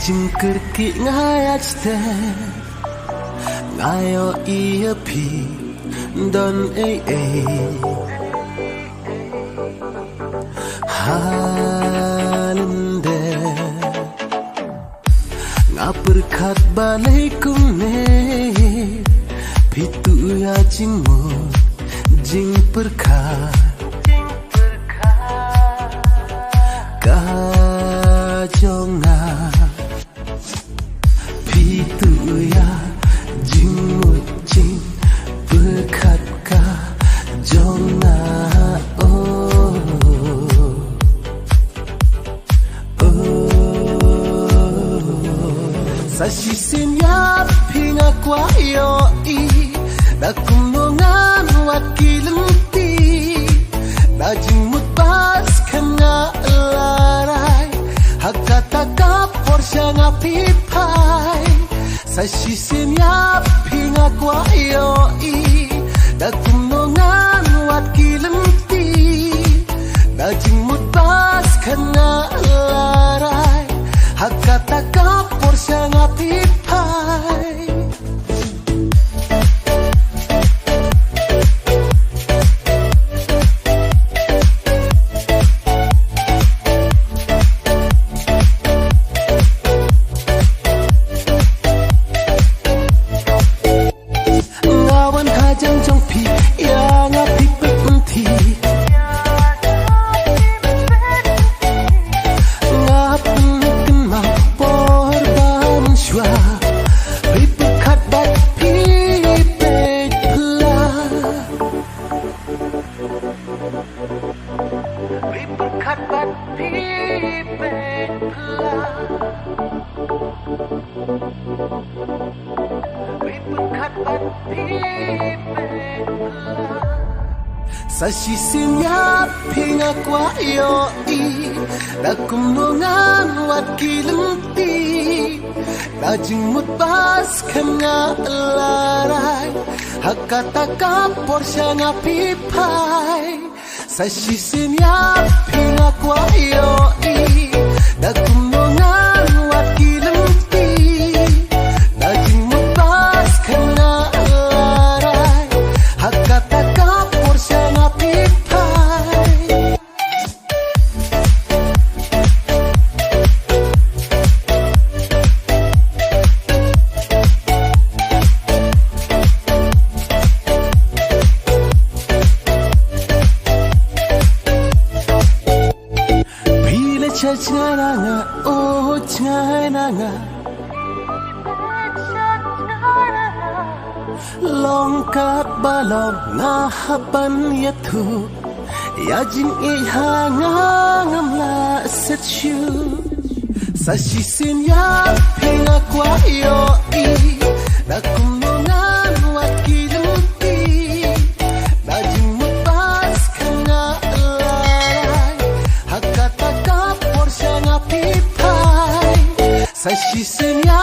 jingker ki ngayachte ngayo iya pi don halinde ngaperkat balaikum ne pitu ya jingmo jing perkat kajonga pitu ya jingmo jing perkat kajonga Sasisin ya pinga kwa yo i dakumongan wakilenti dajimut pas kena larai hakata ka porsha ngapipai Sasisin ya pinga kwa yo i dakumongan wakilenti dajimut pas kena larai hakata ka porsha ngapipai ngawan hajang jong pi ya ngapi penti Sasisin ya pinga kwa yo i dakumongan wakilenti dajimut pas kena larai hakata ka porsha ngapipai Sasisin ya pinga kwa yo i dakumongan wakilenti dajimut pas kena larai hakata ka porsha ngapipai Changa oh changa longkat balong ngahapan yatu yajing ihanga ngamla setchu Sasisin ya pinga kwa yo i dakumongan wakilenti dajing mutas kena larai hakata ka porsha ngapipai Sasisin ya